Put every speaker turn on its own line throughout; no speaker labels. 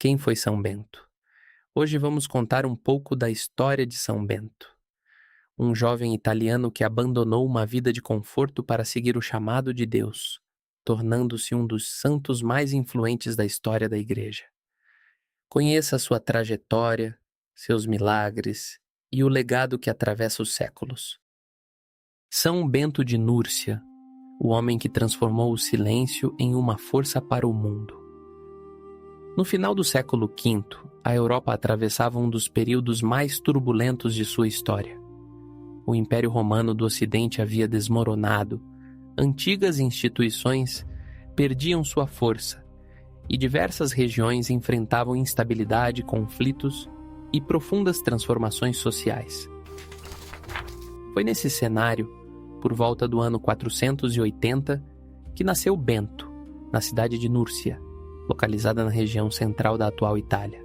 Quem foi São Bento? Hoje vamos contar um pouco da história de São Bento, um jovem italiano que abandonou uma vida de conforto para seguir o chamado de Deus, tornando-se um dos santos mais influentes da história da Igreja. Conheça sua trajetória, seus milagres e o legado que atravessa os séculos. São Bento de Núrcia, o homem que transformou o silêncio em uma força para o mundo. No final do século V, a Europa atravessava um dos períodos mais turbulentos de sua história. O Império Romano do Ocidente havia desmoronado, antigas instituições perdiam sua força e diversas regiões enfrentavam instabilidade, conflitos e profundas transformações sociais. Foi nesse cenário, por volta do ano 480, que nasceu Bento, na cidade de Núrcia, localizada na região central da atual Itália.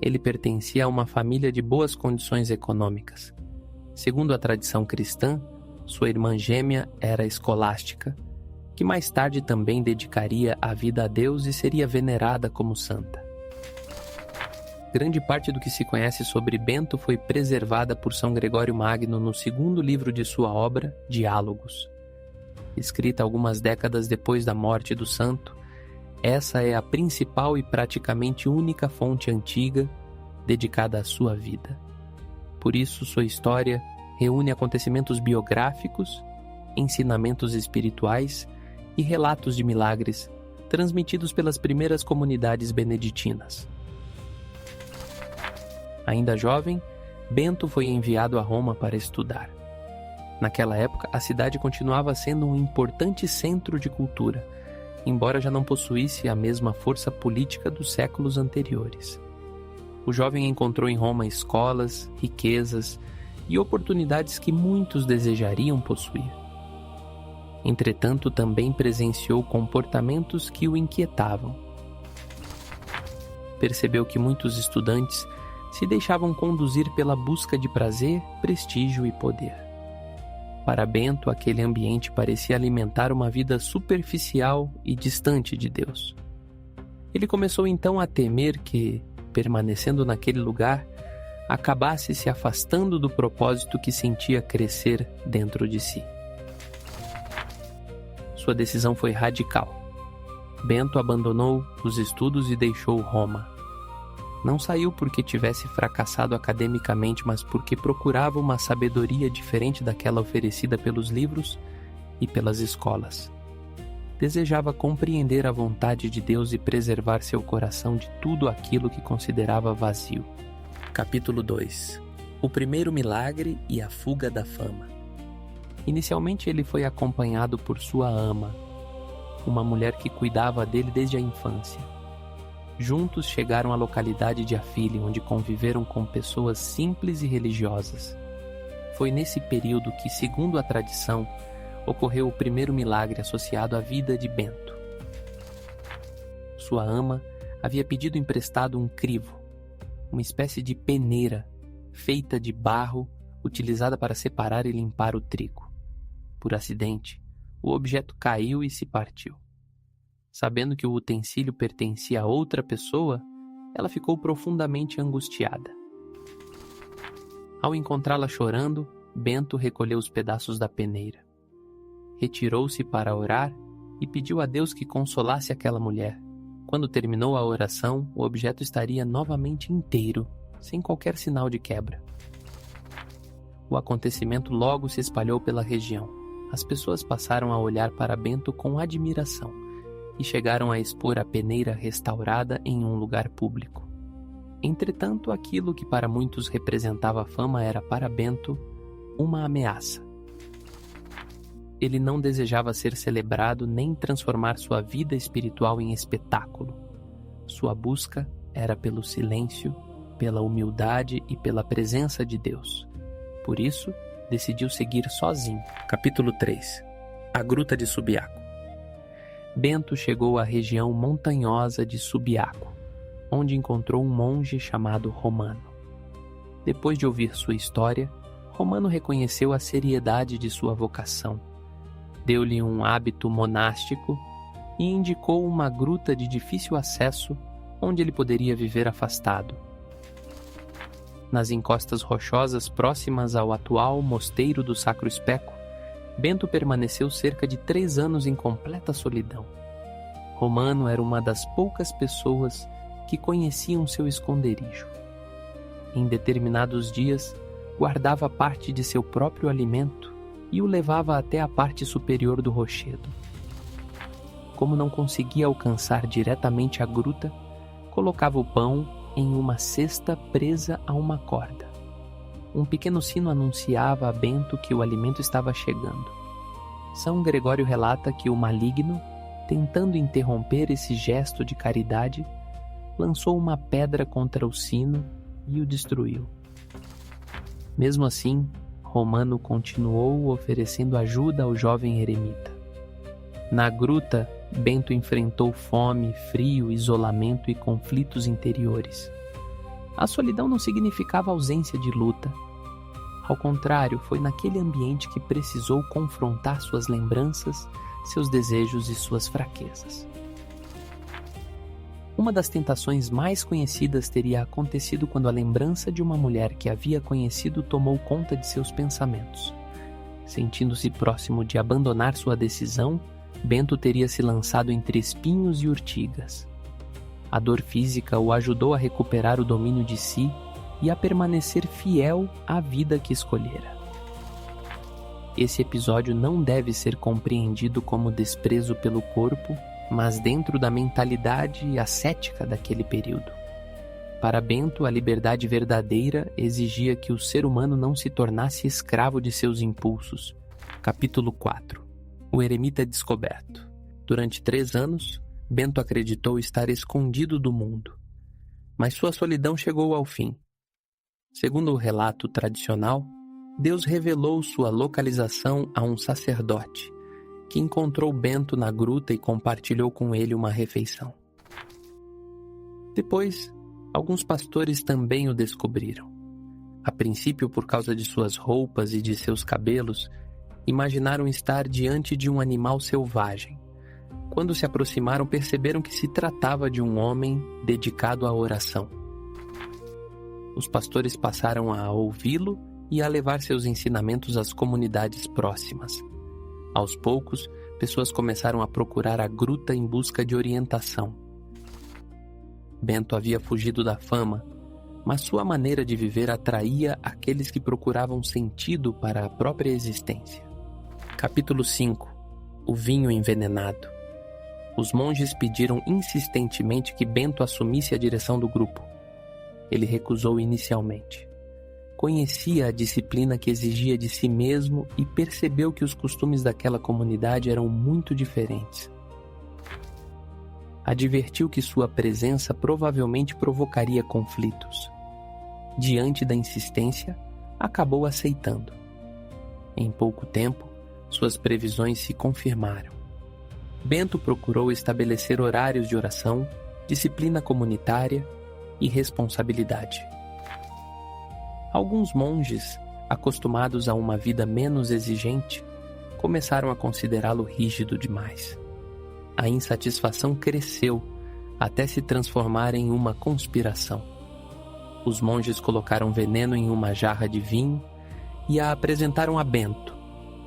Ele pertencia a uma família de boas condições econômicas. Segundo a tradição cristã, sua irmã gêmea era escolástica, que mais tarde também dedicaria a vida a Deus e seria venerada como santa. Grande parte do que se conhece sobre Bento foi preservada por São Gregório Magno no segundo livro de sua obra, Diálogos. Escrita algumas décadas depois da morte do santo, essa é a principal e praticamente única fonte antiga dedicada à sua vida. Por isso, sua história reúne acontecimentos biográficos, ensinamentos espirituais e relatos de milagres transmitidos pelas primeiras comunidades beneditinas. Ainda jovem, Bento foi enviado a Roma para estudar. Naquela época, a cidade continuava sendo um importante centro de cultura, embora já não possuísse a mesma força política dos séculos anteriores. O jovem encontrou em Roma escolas, riquezas e oportunidades que muitos desejariam possuir. Entretanto, também presenciou comportamentos que o inquietavam. Percebeu que muitos estudantes se deixavam conduzir pela busca de prazer, prestígio e poder. Para Bento, aquele ambiente parecia alimentar uma vida superficial e distante de Deus. Ele começou então a temer que, permanecendo naquele lugar, acabasse se afastando do propósito que sentia crescer dentro de si. Sua decisão foi radical. Bento abandonou os estudos e deixou Roma. Não saiu porque tivesse fracassado academicamente, mas porque procurava uma sabedoria diferente daquela oferecida pelos livros e pelas escolas. Desejava compreender a vontade de Deus e preservar seu coração de tudo aquilo que considerava vazio. Capítulo 2. O primeiro milagre e a fuga da fama. Inicialmente ele foi acompanhado por sua ama, uma mulher que cuidava dele desde a infância. Juntos chegaram à localidade de Afile, onde conviveram com pessoas simples e religiosas. Foi nesse período que, segundo a tradição, ocorreu o primeiro milagre associado à vida de Bento. Sua ama havia pedido emprestado um crivo, uma espécie de peneira, feita de barro, utilizada para separar e limpar o trigo. Por acidente, o objeto caiu e se partiu. Sabendo que o utensílio pertencia a outra pessoa, ela ficou profundamente angustiada. Ao encontrá-la chorando, Bento recolheu os pedaços da peneira. Retirou-se para orar e pediu a Deus que consolasse aquela mulher. Quando terminou a oração, o objeto estaria novamente inteiro, sem qualquer sinal de quebra. O acontecimento logo se espalhou pela região. As pessoas passaram a olhar para Bento com admiração e chegaram a expor a peneira restaurada em um lugar público. Entretanto, aquilo que para muitos representava fama era para Bento uma ameaça. Ele não desejava ser celebrado nem transformar sua vida espiritual em espetáculo. Sua busca era pelo silêncio, pela humildade e pela presença de Deus. Por isso, decidiu seguir sozinho. Capítulo 3. A Gruta de Subiaco. Bento chegou à região montanhosa de Subiaco, onde encontrou um monge chamado Romano. Depois de ouvir sua história, Romano reconheceu a seriedade de sua vocação, deu-lhe um hábito monástico e indicou uma gruta de difícil acesso onde ele poderia viver afastado. Nas encostas rochosas próximas ao atual Mosteiro do Sacro Especo, Bento permaneceu cerca de 3 anos em completa solidão. Romano era uma das poucas pessoas que conheciam seu esconderijo. Em determinados dias, guardava parte de seu próprio alimento e o levava até a parte superior do rochedo. Como não conseguia alcançar diretamente a gruta, colocava o pão em uma cesta presa a uma corda. Um pequeno sino anunciava a Bento que o alimento estava chegando. São Gregório relata que o maligno, tentando interromper esse gesto de caridade, lançou uma pedra contra o sino e o destruiu. Mesmo assim, Romano continuou oferecendo ajuda ao jovem eremita. Na gruta, Bento enfrentou fome, frio, isolamento e conflitos interiores. A solidão não significava ausência de luta. Ao contrário, foi naquele ambiente que precisou confrontar suas lembranças, seus desejos e suas fraquezas. Uma das tentações mais conhecidas teria acontecido quando a lembrança de uma mulher que havia conhecido tomou conta de seus pensamentos. Sentindo-se próximo de abandonar sua decisão, Bento teria se lançado entre espinhos e urtigas. A dor física o ajudou a recuperar o domínio de si e a permanecer fiel à vida que escolhera. Esse episódio não deve ser compreendido como desprezo pelo corpo, mas dentro da mentalidade ascética daquele período. Para Bento, a liberdade verdadeira exigia que o ser humano não se tornasse escravo de seus impulsos. Capítulo 4. O eremita descoberto. Durante 3 anos, Bento acreditou estar escondido do mundo. Mas sua solidão chegou ao fim. Segundo o relato tradicional, Deus revelou sua localização a um sacerdote, que encontrou Bento na gruta e compartilhou com ele uma refeição. Depois, alguns pastores também o descobriram. A princípio, por causa de suas roupas e de seus cabelos, imaginaram estar diante de um animal selvagem. Quando se aproximaram, perceberam que se tratava de um homem dedicado à oração. Os pastores passaram a ouvi-lo e a levar seus ensinamentos às comunidades próximas. Aos poucos, pessoas começaram a procurar a gruta em busca de orientação. Bento havia fugido da fama, mas sua maneira de viver atraía aqueles que procuravam sentido para a própria existência. Capítulo 5. O vinho envenenado. Os monges pediram insistentemente que Bento assumisse a direção do grupo. Ele recusou inicialmente. Conhecia a disciplina que exigia de si mesmo e percebeu que os costumes daquela comunidade eram muito diferentes. Advertiu que sua presença provavelmente provocaria conflitos. Diante da insistência, acabou aceitando. Em pouco tempo, suas previsões se confirmaram. Bento procurou estabelecer horários de oração, disciplina comunitária e responsabilidade. Alguns monges, acostumados a uma vida menos exigente, começaram a considerá-lo rígido demais. A insatisfação cresceu até se transformar em uma conspiração. Os monges colocaram veneno em uma jarra de vinho e a apresentaram a Bento,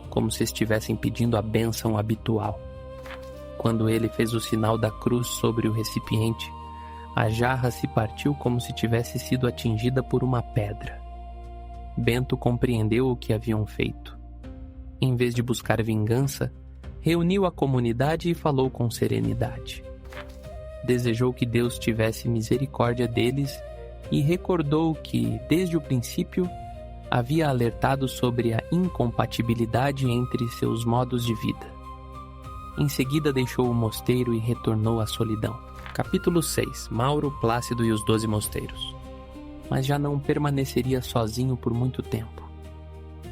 como se estivessem pedindo a bênção habitual. Quando ele fez o sinal da cruz sobre o recipiente, a jarra se partiu como se tivesse sido atingida por uma pedra. Bento compreendeu o que haviam feito. Em vez de buscar vingança, reuniu a comunidade e falou com serenidade. Desejou que Deus tivesse misericórdia deles e recordou que, desde o princípio, havia alertado sobre a incompatibilidade entre seus modos de vida. Em seguida deixou o mosteiro e retornou à solidão. Capítulo 6. Mauro, Plácido e os 12 mosteiros. Mas já não permaneceria sozinho por muito tempo.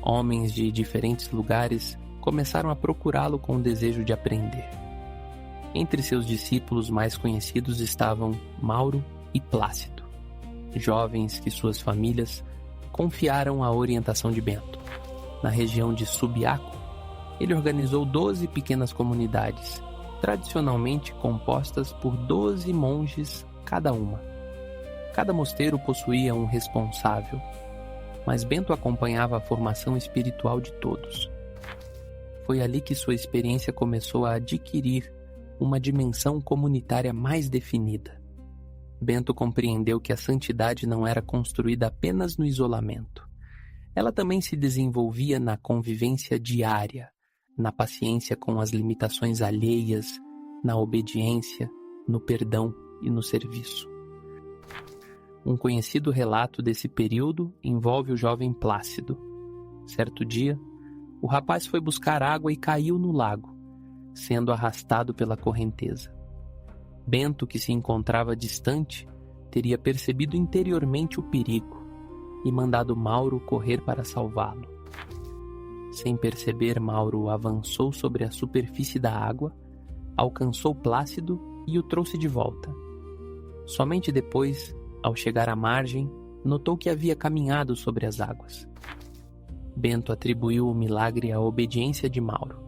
Homens de diferentes lugares começaram a procurá-lo com o desejo de aprender. Entre seus discípulos mais conhecidos estavam Mauro e Plácido, jovens que suas famílias confiaram à orientação de Bento. Na região de Subiaco, ele organizou 12 pequenas comunidades, tradicionalmente compostas por 12 monges cada uma. Cada mosteiro possuía um responsável, mas Bento acompanhava a formação espiritual de todos. Foi ali que sua experiência começou a adquirir uma dimensão comunitária mais definida. Bento compreendeu que a santidade não era construída apenas no isolamento. Ela também se desenvolvia na convivência diária, na paciência com as limitações alheias, na obediência, no perdão e no serviço. Um conhecido relato desse período envolve o jovem Plácido. Certo dia, o rapaz foi buscar água e caiu no lago, sendo arrastado pela correnteza. Bento, que se encontrava distante, teria percebido interiormente o perigo e mandado Mauro correr para salvá-lo. Sem perceber, Mauro avançou sobre a superfície da água, alcançou Plácido e o trouxe de volta. Somente depois, ao chegar à margem, notou que havia caminhado sobre as águas. Bento atribuiu o milagre à obediência de Mauro.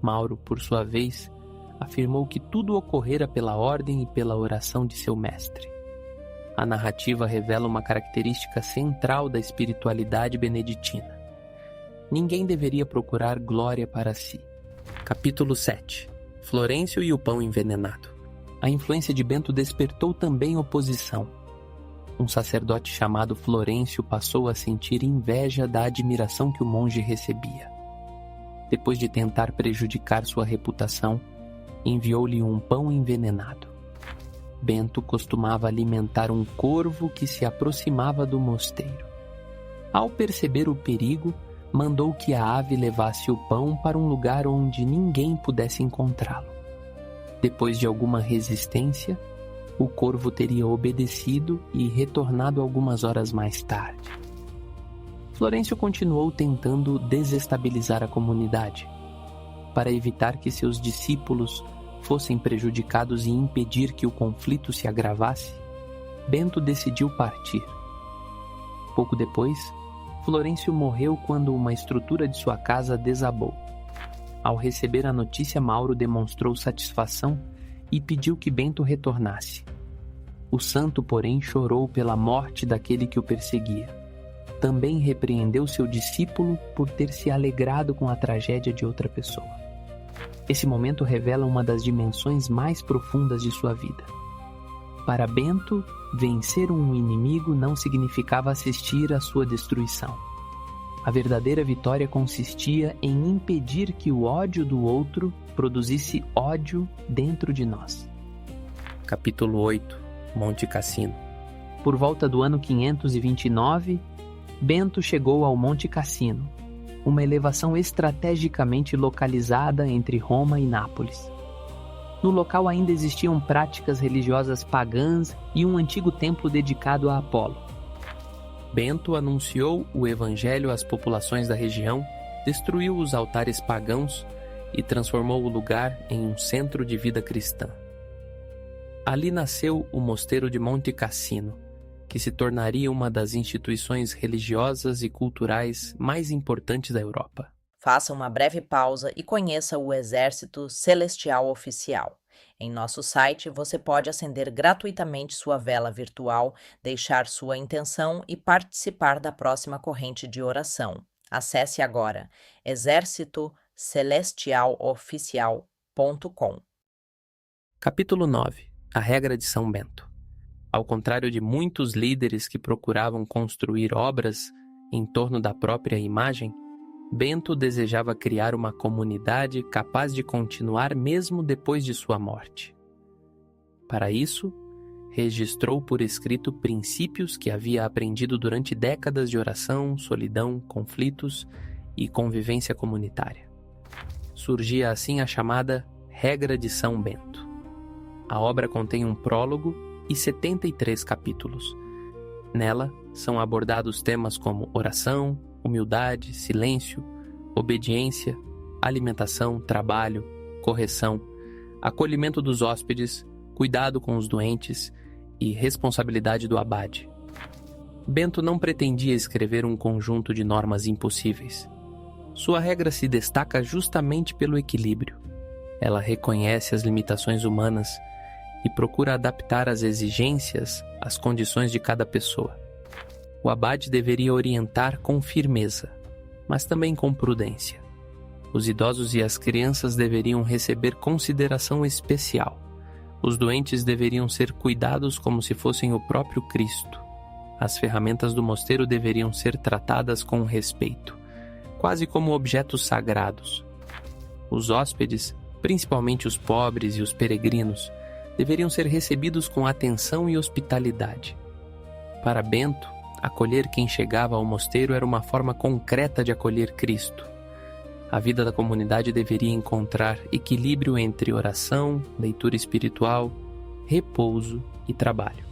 Mauro, por sua vez, afirmou que tudo ocorrera pela ordem e pela oração de seu mestre. A narrativa revela uma característica central da espiritualidade beneditina. Ninguém deveria procurar glória para si. Capítulo 7. Florêncio e o pão envenenado. A influência de Bento despertou também oposição. Um sacerdote chamado Florêncio passou a sentir inveja da admiração que o monge recebia. Depois de tentar prejudicar sua reputação, enviou-lhe um pão envenenado. Bento costumava alimentar um corvo que se aproximava do mosteiro. Ao perceber o perigo, mandou que a ave levasse o pão para um lugar onde ninguém pudesse encontrá-lo. Depois de alguma resistência, o corvo teria obedecido e retornado algumas horas mais tarde. Florêncio continuou tentando desestabilizar a comunidade. Para evitar que seus discípulos fossem prejudicados e impedir que o conflito se agravasse, Bento decidiu partir. Pouco depois, Florêncio morreu quando uma estrutura de sua casa desabou. Ao receber a notícia, Mauro demonstrou satisfação e pediu que Bento retornasse. O santo, porém, chorou pela morte daquele que o perseguia. Também repreendeu seu discípulo por ter se alegrado com a tragédia de outra pessoa. Esse momento revela uma das dimensões mais profundas de sua vida. Para Bento, vencer um inimigo não significava assistir à sua destruição. A verdadeira vitória consistia em impedir que o ódio do outro produzisse ódio dentro de nós. Capítulo 8. Monte Cassino. Por volta do ano 529, Bento chegou ao Monte Cassino, uma elevação estrategicamente localizada entre Roma e Nápoles. No local ainda existiam práticas religiosas pagãs e um antigo templo dedicado a Apolo. Bento anunciou o evangelho às populações da região, destruiu os altares pagãos e transformou o lugar em um centro de vida cristã. Ali nasceu o Mosteiro de Monte Cassino, que se tornaria uma das instituições religiosas e culturais mais importantes da Europa.
Faça uma breve pausa e conheça o Exército Celestial Oficial. Em nosso site, você pode acender gratuitamente sua vela virtual, deixar sua intenção e participar da próxima corrente de oração. Acesse agora exercitocelestialoficial.com.
Capítulo 9. A regra de São Bento. Ao contrário de muitos líderes que procuravam construir obras em torno da própria imagem, Bento desejava criar uma comunidade capaz de continuar mesmo depois de sua morte. Para isso, registrou por escrito princípios que havia aprendido durante décadas de oração, solidão, conflitos e convivência comunitária. Surgia assim a chamada Regra de São Bento. A obra contém um prólogo e 73 capítulos. Nela são abordados temas como oração, humildade, silêncio, obediência, alimentação, trabalho, correção, acolhimento dos hóspedes, cuidado com os doentes e responsabilidade do abade. Bento não pretendia escrever um conjunto de normas impossíveis. Sua regra se destaca justamente pelo equilíbrio. Ela reconhece as limitações humanas e procura adaptar as exigências às condições de cada pessoa. O abade deveria orientar com firmeza, mas também com prudência. Os idosos e as crianças deveriam receber consideração especial. Os doentes deveriam ser cuidados como se fossem o próprio Cristo. As ferramentas do mosteiro deveriam ser tratadas com respeito, quase como objetos sagrados. Os hóspedes, principalmente os pobres e os peregrinos, deveriam ser recebidos com atenção e hospitalidade. Para Bento, acolher quem chegava ao mosteiro era uma forma concreta de acolher Cristo. A vida da comunidade deveria encontrar equilíbrio entre oração, leitura espiritual, repouso e trabalho.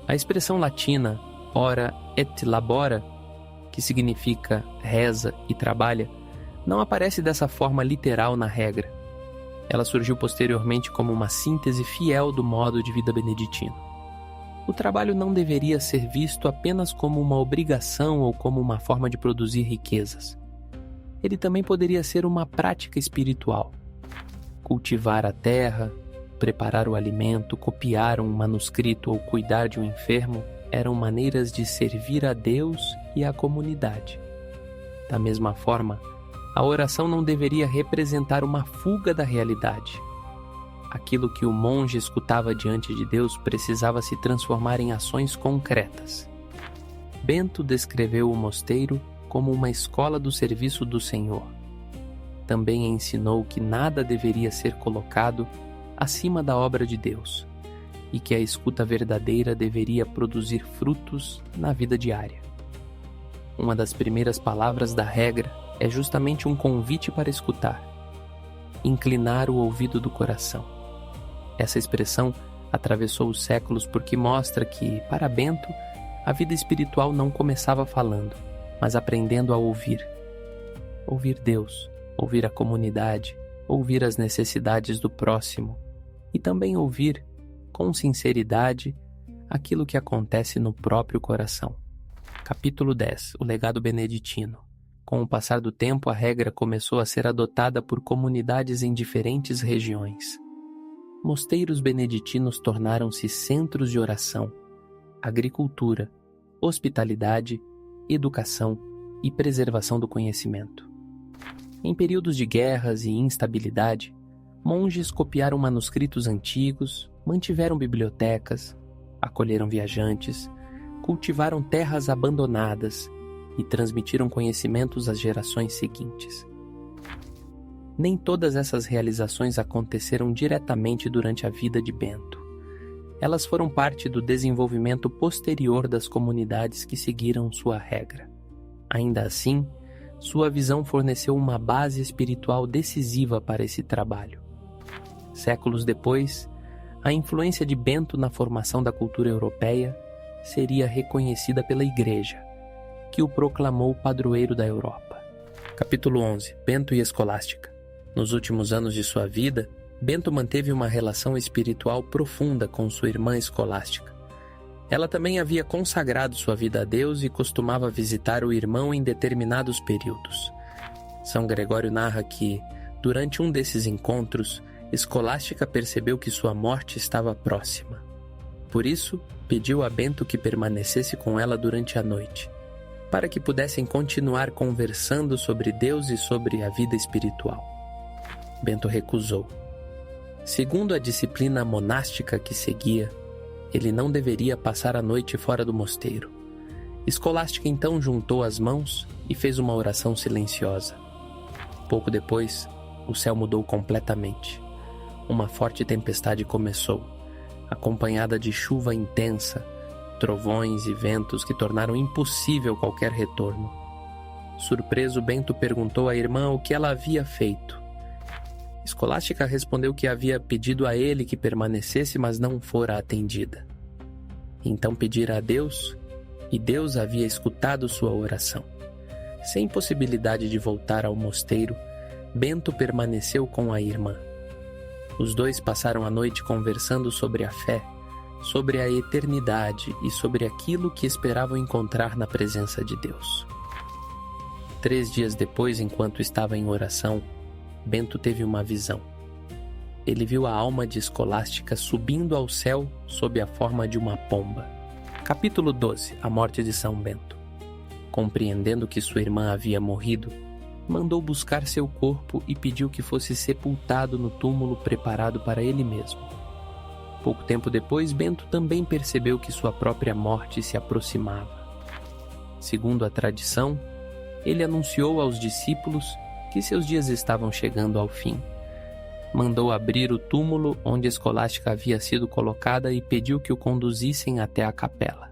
A expressão latina ora et labora, que significa reza e trabalha, não aparece dessa forma literal na regra. Ela surgiu posteriormente como uma síntese fiel do modo de vida beneditino. O trabalho não deveria ser visto apenas como uma obrigação ou como uma forma de produzir riquezas. Ele também poderia ser uma prática espiritual. Cultivar a terra, preparar o alimento, copiar um manuscrito ou cuidar de um enfermo eram maneiras de servir a Deus e à comunidade. Da mesma forma, a oração não deveria representar uma fuga da realidade. Aquilo que o monge escutava diante de Deus precisava se transformar em ações concretas. Bento descreveu o mosteiro como uma escola do serviço do Senhor. Também ensinou que nada deveria ser colocado acima da obra de Deus e que a escuta verdadeira deveria produzir frutos na vida diária. Uma das primeiras palavras da regra é justamente um convite para escutar, inclinar o ouvido do coração. Essa expressão atravessou os séculos porque mostra que, para Bento, a vida espiritual não começava falando, mas aprendendo a ouvir. Ouvir Deus, ouvir a comunidade, ouvir as necessidades do próximo e também ouvir, com sinceridade, aquilo que acontece no próprio coração. Capítulo 10. O legado beneditino. Com o passar do tempo, a regra começou a ser adotada por comunidades em diferentes regiões. Mosteiros beneditinos tornaram-se centros de oração, agricultura, hospitalidade, educação e preservação do conhecimento. Em períodos de guerras e instabilidade, monges copiaram manuscritos antigos, mantiveram bibliotecas, acolheram viajantes, cultivaram terras abandonadas e transmitiram conhecimentos às gerações seguintes. Nem todas essas realizações aconteceram diretamente durante a vida de Bento. Elas foram parte do desenvolvimento posterior das comunidades que seguiram sua regra. Ainda assim, sua visão forneceu uma base espiritual decisiva para esse trabalho. Séculos depois, a influência de Bento na formação da cultura europeia seria reconhecida pela Igreja, que o proclamou padroeiro da Europa. Capítulo 11. Bento e Escolástica. Nos últimos anos de sua vida, Bento manteve uma relação espiritual profunda com sua irmã Escolástica. Ela também havia consagrado sua vida a Deus e costumava visitar o irmão em determinados períodos. São Gregório narra que, durante um desses encontros, Escolástica percebeu que sua morte estava próxima. Por isso, pediu a Bento que permanecesse com ela durante a noite, para que pudessem continuar conversando sobre Deus e sobre a vida espiritual. Bento recusou. Segundo a disciplina monástica que seguia, ele não deveria passar a noite fora do mosteiro. Escolástica então juntou as mãos e fez uma oração silenciosa. Pouco depois, o céu mudou completamente. Uma forte tempestade começou, acompanhada de chuva intensa, trovões e ventos que tornaram impossível qualquer retorno. Surpreso, Bento perguntou à irmã o que ela havia feito. Escolástica respondeu que havia pedido a ele que permanecesse, mas não fora atendida. Então pedira a Deus, e Deus havia escutado sua oração. Sem possibilidade de voltar ao mosteiro, Bento permaneceu com a irmã. Os dois passaram a noite conversando sobre a fé, sobre a eternidade e sobre aquilo que esperavam encontrar na presença de Deus. 3 dias depois, enquanto estava em oração, Bento teve uma visão. ele viu a alma de Escolástica subindo ao céu sob a forma de uma pomba. Capítulo 12. A morte de São Bento. Compreendendo que sua irmã havia morrido, mandou buscar seu corpo e pediu que fosse sepultado no túmulo preparado para ele mesmo. Pouco tempo depois, Bento também percebeu que sua própria morte se aproximava. Segundo a tradição, ele anunciou aos discípulos que seus dias estavam chegando ao fim. Mandou abrir o túmulo onde Escolástica havia sido colocada e pediu que o conduzissem até a capela.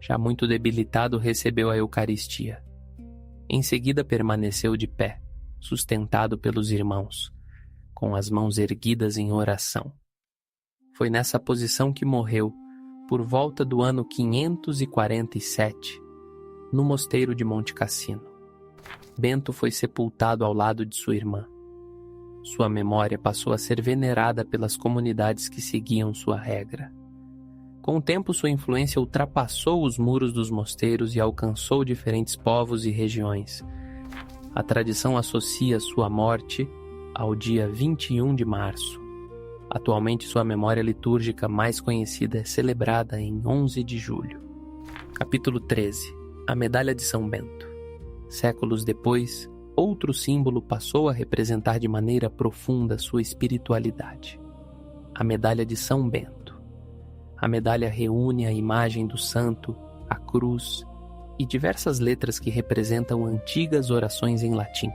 Já muito debilitado, recebeu a Eucaristia. Em seguida permaneceu de pé, sustentado pelos irmãos, com as mãos erguidas em oração. Foi nessa posição que morreu, por volta do ano 547, no mosteiro de Monte Cassino. Bento foi sepultado ao lado de sua irmã. Sua memória passou a ser venerada pelas comunidades que seguiam sua regra. Com o tempo, sua influência ultrapassou os muros dos mosteiros e alcançou diferentes povos e regiões. A tradição associa sua morte ao dia 21 de março. Atualmente, sua memória litúrgica mais conhecida é celebrada em 11 de julho. Capítulo 13. A Medalha de São Bento. Séculos depois, outro símbolo passou a representar de maneira profunda sua espiritualidade. A Medalha de São Bento. A medalha reúne a imagem do santo, a cruz e diversas letras que representam antigas orações em latim.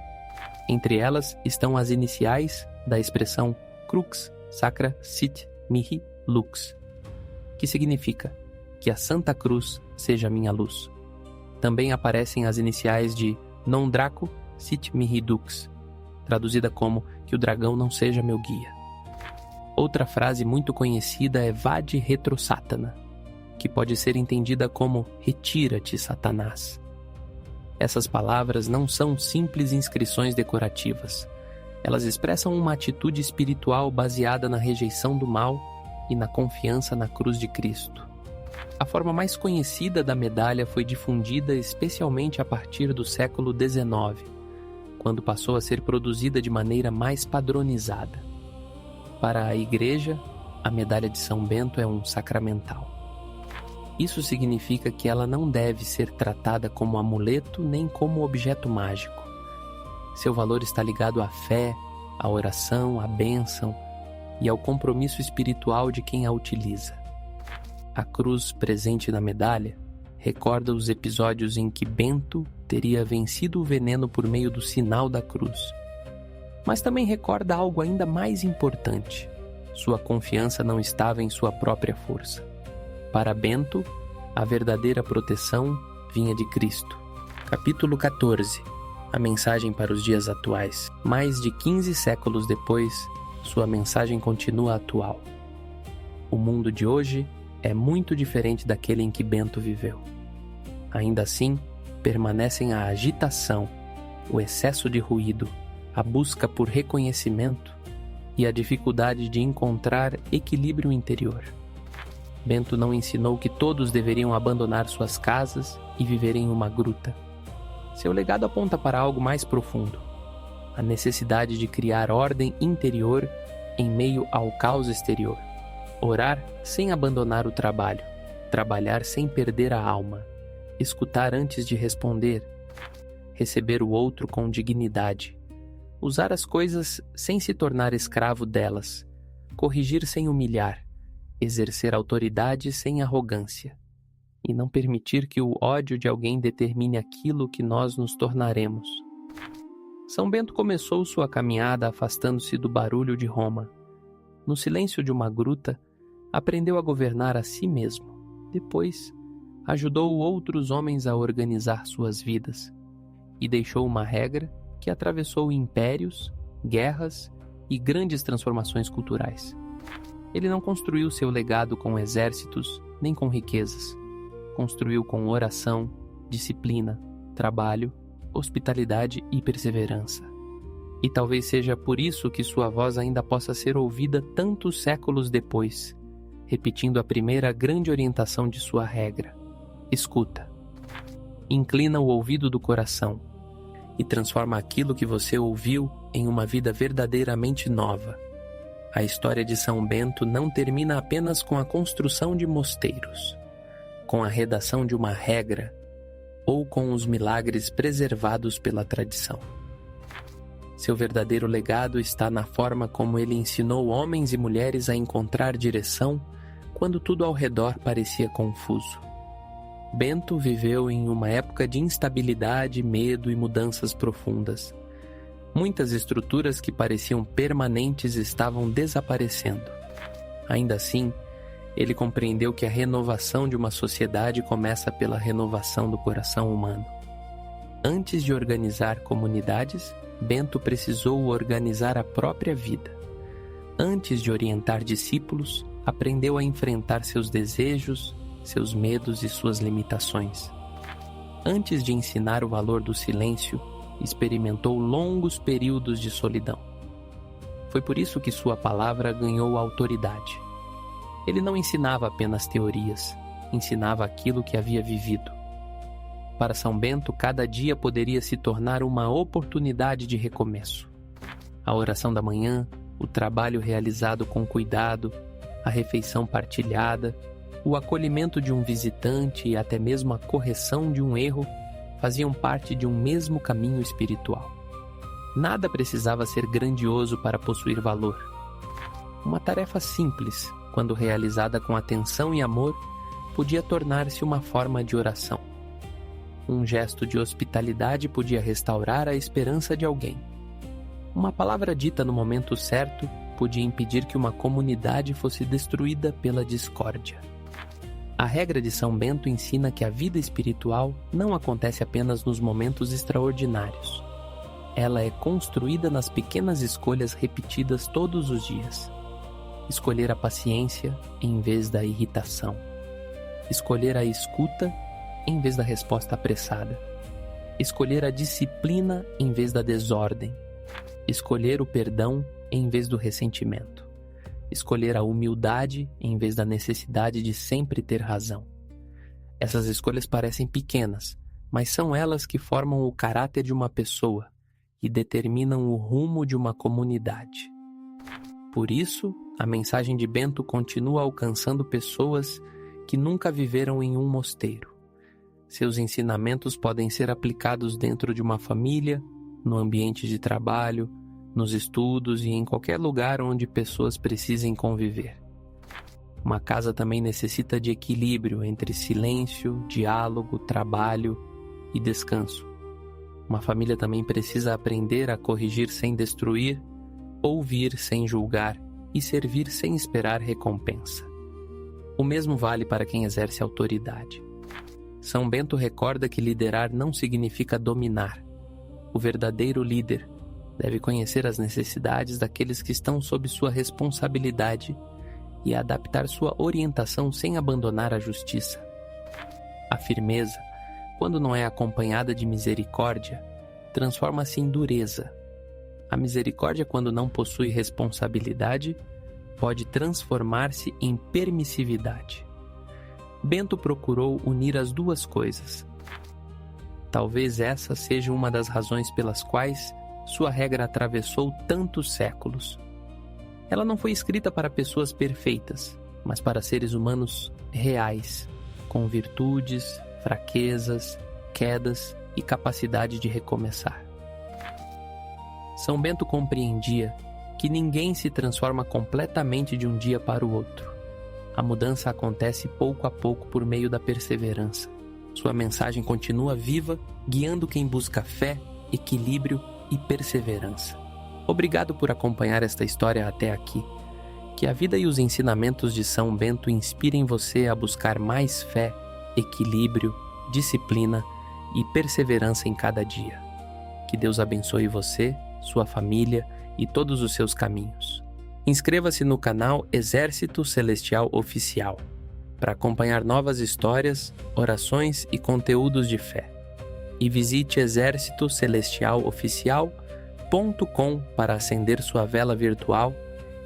Entre elas estão as iniciais da expressão Crux Sacra Sit Mihi Lux, que significa que a Santa Cruz seja minha luz. Também aparecem as iniciais de Non Draco Sit Mihi Dux, traduzida como que o dragão não seja meu guia. Outra frase muito conhecida é Vade Retro Satana, que pode ser entendida como retira-te, Satanás. Essas palavras não são simples inscrições decorativas. Elas expressam uma atitude espiritual baseada na rejeição do mal e na confiança na cruz de Cristo. A forma mais conhecida da medalha foi difundida especialmente a partir do século XIX, quando passou a ser produzida de maneira mais padronizada. Para a Igreja, a medalha de São Bento é um sacramental. Isso significa que ela não deve ser tratada como amuleto nem como objeto mágico. Seu valor está ligado à fé, à oração, à bênção e ao compromisso espiritual de quem a utiliza. A cruz presente na medalha recorda os episódios em que Bento teria vencido o veneno por meio do sinal da cruz. Mas também recorda algo ainda mais importante. Sua confiança não estava em sua própria força. Para Bento, a verdadeira proteção vinha de Cristo. Capítulo 14. A mensagem para os dias atuais. Mais de 15 séculos depois, sua mensagem continua atual. O mundo de hoje é muito diferente daquele em que Bento viveu. Ainda assim, permanecem a agitação, o excesso de ruído, a busca por reconhecimento e a dificuldade de encontrar equilíbrio interior. Bento não ensinou que todos deveriam abandonar suas casas e viver em uma gruta. Seu legado aponta para algo mais profundo: a necessidade de criar ordem interior em meio ao caos exterior. Orar sem abandonar o trabalho, trabalhar sem perder a alma, escutar antes de responder, receber o outro com dignidade, usar as coisas sem se tornar escravo delas, corrigir sem humilhar, exercer autoridade sem arrogância, e não permitir que o ódio de alguém determine aquilo que nós nos tornaremos. São Bento começou sua caminhada afastando-se do barulho de Roma. No silêncio de uma gruta, aprendeu a governar a si mesmo. Depois, ajudou outros homens a organizar suas vidas e deixou uma regra que atravessou impérios, guerras e grandes transformações culturais. Ele não construiu seu legado com exércitos nem com riquezas. Construiu com oração, disciplina, trabalho, hospitalidade e perseverança. E talvez seja por isso que sua voz ainda possa ser ouvida tantos séculos depois, repetindo a primeira grande orientação de sua regra: escuta. Inclina o ouvido do coração e transforma aquilo que você ouviu em uma vida verdadeiramente nova. A história de São Bento não termina apenas com a construção de mosteiros, com a redação de uma regra ou com os milagres preservados pela tradição. Seu verdadeiro legado está na forma como ele ensinou homens e mulheres a encontrar direção quando tudo ao redor parecia confuso. Bento viveu em uma época de instabilidade, medo e mudanças profundas. Muitas estruturas que pareciam permanentes estavam desaparecendo. Ainda assim, ele compreendeu que a renovação de uma sociedade começa pela renovação do coração humano. Antes de organizar comunidades, Bento precisou organizar a própria vida. Antes de orientar discípulos, aprendeu a enfrentar seus desejos, seus medos e suas limitações. Antes de ensinar o valor do silêncio, experimentou longos períodos de solidão. Foi por isso que sua palavra ganhou autoridade. Ele não ensinava apenas teorias, ensinava aquilo que havia vivido. Para São Bento, cada dia poderia se tornar uma oportunidade de recomeço. A oração da manhã, o trabalho realizado com cuidado, a refeição partilhada, o acolhimento de um visitante e até mesmo a correção de um erro faziam parte de um mesmo caminho espiritual. Nada precisava ser grandioso para possuir valor. Uma tarefa simples, quando realizada com atenção e amor, podia tornar-se uma forma de oração. Um gesto de hospitalidade podia restaurar a esperança de alguém. Uma palavra dita no momento certo podia impedir que uma comunidade fosse destruída pela discórdia. A regra de São Bento ensina que a vida espiritual não acontece apenas nos momentos extraordinários. Ela é construída nas pequenas escolhas repetidas todos os dias. Escolher a paciência em vez da irritação. Escolher a escuta em vez da resposta apressada. Escolher a disciplina em vez da desordem. Escolher o perdão em vez do ressentimento. Escolher a humildade em vez da necessidade de sempre ter razão. Essas escolhas parecem pequenas, mas são elas que formam o caráter de uma pessoa e determinam o rumo de uma comunidade. Por isso, a mensagem de Bento continua alcançando pessoas que nunca viveram em um mosteiro. Seus ensinamentos podem ser aplicados dentro de uma família, no ambiente de trabalho, nos estudos e em qualquer lugar onde pessoas precisem conviver. Uma casa também necessita de equilíbrio entre silêncio, diálogo, trabalho e descanso. Uma família também precisa aprender a corrigir sem destruir, ouvir sem julgar e servir sem esperar recompensa. O mesmo vale para quem exerce autoridade. São Bento recorda que liderar não significa dominar. O verdadeiro líder deve conhecer as necessidades daqueles que estão sob sua responsabilidade e adaptar sua orientação sem abandonar a justiça. A firmeza, quando não é acompanhada de misericórdia, transforma-se em dureza. A misericórdia, quando não possui responsabilidade, pode transformar-se em permissividade. Bento procurou unir as duas coisas. Talvez essa seja uma das razões pelas quais sua regra atravessou tantos séculos. Ela não foi escrita para pessoas perfeitas, mas para seres humanos reais, com virtudes, fraquezas, quedas e capacidade de recomeçar. São Bento compreendia que ninguém se transforma completamente de um dia para o outro. A mudança acontece pouco a pouco por meio da perseverança. Sua mensagem continua viva, guiando quem busca fé, equilíbrio e perseverança. Obrigado por acompanhar esta história até aqui. Que a vida e os ensinamentos de São Bento inspirem você a buscar mais fé, equilíbrio, disciplina e perseverança em cada dia. Que Deus abençoe você, sua família e todos os seus caminhos. Inscreva-se no canal Exército Celestial Oficial para acompanhar novas histórias, orações e conteúdos de fé. E visite exercitocelestialoficial.com para acender sua vela virtual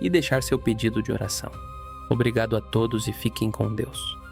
e deixar seu pedido de oração. Obrigado a todos e fiquem com Deus.